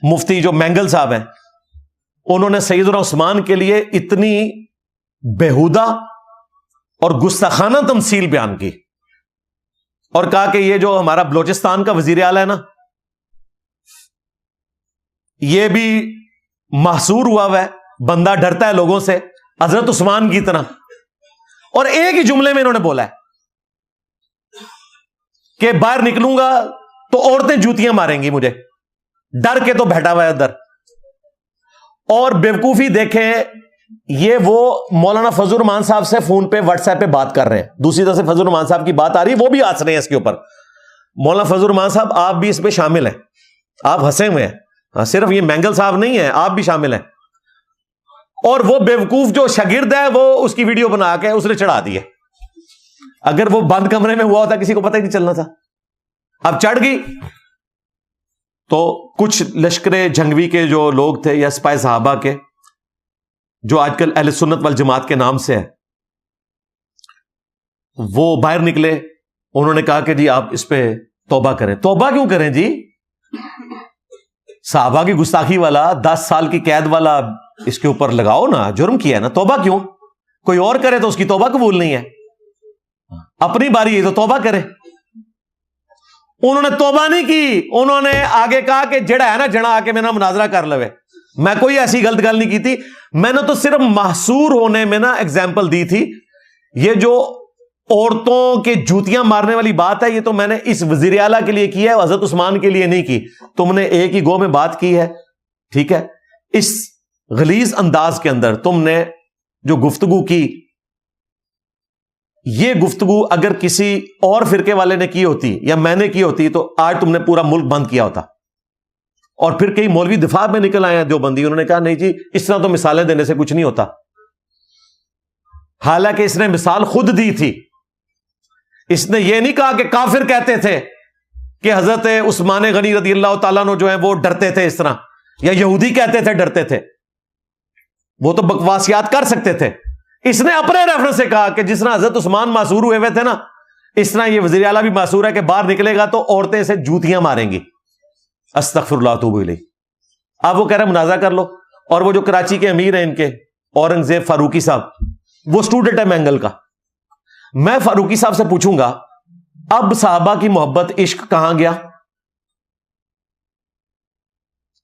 مفتی جو مینگل صاحب ہیں, انہوں نے سیدنا عثمان کے لیے اتنی بےہودہ اور گستاخانہ تمثیل بیان کی اور کہا کہ یہ جو ہمارا بلوچستان کا وزیر اعلیٰ ہے نا, یہ بھی محصور ہوا ہے, بندہ ڈرتا ہے لوگوں سے حضرت عثمان کی طرح. اور ایک ہی جملے میں انہوں نے بولا ہے کہ باہر نکلوں گا تو عورتیں جوتیاں ماریں گی مجھے, ڈر کے تو بیٹھا ہوا ہے ادھر. اور بیوقوفی دیکھیں, یہ وہ مولانا فضل الرحمان صاحب سے فون پہ واٹس ایپ پہ بات کر رہے ہیں, دوسری طرف سے فضل الرحمان صاحب کی بات آ رہی ہے, وہ بھی ہنس رہے ہیں اس کے اوپر. مولانا فضل الرحمان صاحب آپ بھی اس پہ شامل ہیں, آپ ہنسے ہوئے ہیں, صرف یہ مینگل صاحب نہیں ہیں, آپ بھی شامل ہیں. اور وہ بیوقوف جو شاگرد ہے وہ اس کی ویڈیو بنا کے اس نے چڑھا دی ہے. اگر وہ بند کمرے میں ہوا ہوتا کسی کو پتہ ہی نہیں چلنا تھا. اب چڑھ گئی تو کچھ لشکر جنگوی کے جو لوگ تھے یا سپاہی صحابہ کے, جو آج کل اہل سنت والجماعت کے نام سے ہے, وہ باہر نکلے. انہوں نے کہا کہ جی آپ اس پہ توبہ کریں. توبہ کیوں کریں جی؟ صحابہ کی گستاخی والا 10 سال کی قید والا اس کے اوپر لگاؤ نا, جرم کیا ہے نا, توبہ کیوں؟ کوئی اور کرے تو اس کی توبہ قبول نہیں ہے, اپنی باری ہے تو توبہ کرے. انہوں نے توبہ نہیں کی, انہوں نے آگے کہا کہ جڑا ہے نا جنا آ کے میرا مناظرہ کر لوے. میں کوئی ایسی غلط گل نہیں کی تھی, میں نے تو صرف محصور ہونے میں نا ایگزامپل دی تھی. یہ جو عورتوں کے جوتیاں مارنے والی بات ہے, یہ تو میں نے اس وزیر اعلیٰ کے لیے کی ہے, حضرت عثمان کے لیے نہیں کی. تم نے ایک ہی گو میں بات کی ہے, ٹھیک ہے. اس غلیظ انداز کے اندر تم نے جو گفتگو کی, یہ گفتگو اگر کسی اور فرقے والے نے کی ہوتی یا میں نے کی ہوتی تو آج تم نے پورا ملک بند کیا ہوتا. اور پھر کئی مولوی دفاع میں نکل آئے ہیں دیوبندی, انہوں نے کہا نہیں جی اس طرح تو مثالیں دینے سے کچھ نہیں ہوتا. حالانکہ اس نے مثال خود دی تھی. اس نے یہ نہیں کہا کہ کافر کہتے تھے کہ حضرت عثمان غنی رضی اللہ تعالیٰ عنہ جو ہیں وہ ڈرتے تھے اس طرح, یا یہودی کہتے تھے ڈرتے تھے, وہ تو بکواسیات کر سکتے تھے. اس نے اپنے ریفرنس سے کہا کہ جس طرح حضرت عثمان معصور ہوئے تھے نا, اس طرح یہ وزیر اعلیٰ بھی معصور ہے کہ باہر نکلے گا تو عورتیں اسے جوتیاں ماریں گی. استغفر اللہ توبہ الیہ. اب وہ کہہ رہے ہیں مناظرہ کر لو. اور وہ جو کراچی کے امیر ہیں ان کے, اورنگزیب فاروقی صاحب, وہ اسٹوڈنٹ ہے مینگل کا. میں فاروقی صاحب سے پوچھوں گا اب صحابہ کی محبت عشق کہاں گیا؟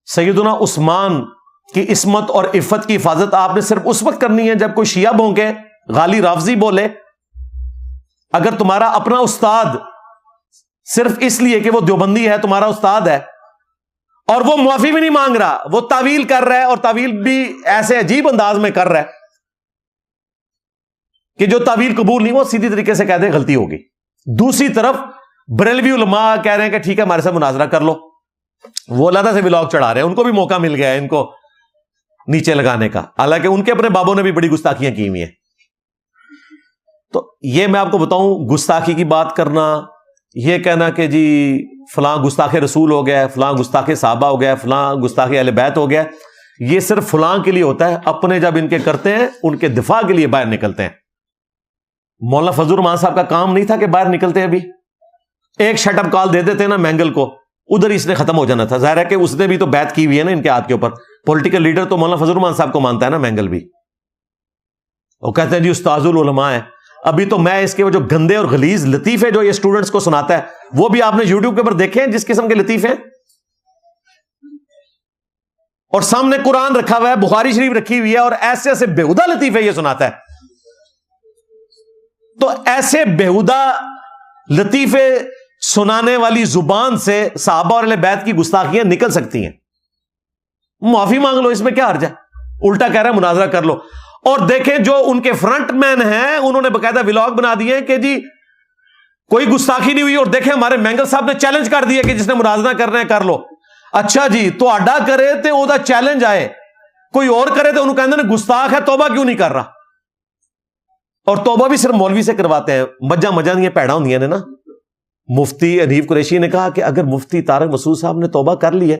سیدنا عثمان کی عصمت اور عفت کی حفاظت آپ نے صرف اس وقت کرنی ہے جب کوئی شیعہ بھونکے, غالی رافضی بولے. اگر تمہارا اپنا استاد صرف اس لیے کہ وہ دیوبندی ہے, تمہارا استاد ہے, اور وہ معافی بھی نہیں مانگ رہا, وہ تعویل کر رہا ہے, اور تعویل بھی ایسے عجیب انداز میں کر رہا ہے کہ جو تعویل قبول نہیں, وہ سیدھی طریقے سے کہتے ہیں غلطی ہوگی. دوسری طرف بریلوی علماء کہہ رہے ہیں کہ ٹھیک ہے ہمارے ساتھ مناظرہ کر لو. وہ علیحدہ سے ولاگ چڑھا رہے ہیں, ان کو بھی موقع مل گیا ہے ان کو نیچے لگانے کا, حالانکہ ان کے اپنے بابوں نے بھی بڑی گستاخیاں کی ہوئی ہیں. تو یہ میں آپ کو بتاؤں, گستاخی کی بات کرنا, یہ کہنا کہ جی فلاں گستاخ رسول ہو گیا, فلاں گستاخ صحابہ ہو گیا, فلاں گستاخ اہل بیت ہو گیا, یہ صرف فلاں کے لیے ہوتا ہے. اپنے جب ان کے کرتے ہیں ان کے دفاع کے لیے باہر نکلتے ہیں. مولانا فضل الرحمان صاحب کا کام نہیں تھا کہ باہر نکلتے ابھی ایک شٹ اپ کال دے دیتے نا مینگل کو, ادھر اس نے ختم ہو جانا تھا. ظاہر ہے کہ اس نے بھی تو بیعت کی ہوئی ہے نا ان کے ہاتھ کے اوپر. پولیٹیکل لیڈر تو مولانا فضل الرحمان صاحب کو مانتا ہے نا مینگل بھی, وہ کہتے ہیں جی استاذ العلماء ہے. ابھی تو میں اس کے وہ جو گندے اور غلیظ لطیفے جو یہ اسٹوڈنٹس کو سناتا ہے, وہ بھی آپ نے یوٹیوب کے اوپر دیکھے ہیں جس قسم کے لطیفے ہیں. اور سامنے قرآن رکھا ہوا ہے, بخاری شریف رکھی ہوئی ہے, اور ایسے ایسے بےہودہ لطیفے یہ سناتا ہے. تو ایسے بےہودہ لطیفے سنانے والی زبان سے صحابہ اور اہل بیت کی گستاخیاں نکل سکتی ہیں. معافی مانگ لو, اس میں کیا حرج ہے؟ الٹا کہہ رہا ہے مناظرہ کر لو. اور دیکھیں جو ان کے فرنٹ مین ہیں, انہوں نے باقاعدہ ولاگ بنا دیے ہیں کہ جی کوئی گستاخی نہیں ہوئی, اور دیکھیں ہمارے مینگل صاحب نے چیلنج کر دیا کہ جس نے مناظرہ کرنا ہے کر لو. اچھا جی, تو آڈا کرے تے او دا چیلنج آئے, کوئی اور کرے تو انہوں کہتے ہیں گستاخ ہے, توبہ کیوں نہیں کر رہا؟ اور توبہ بھی صرف مولوی سے کرواتے ہیں. مجھا نہیں پیڑا ہوندیاں نے نا. مفتی حنیف قریشی نے کہا کہ اگر مفتی طارق مسعود صاحب نے توبہ کر لی ہے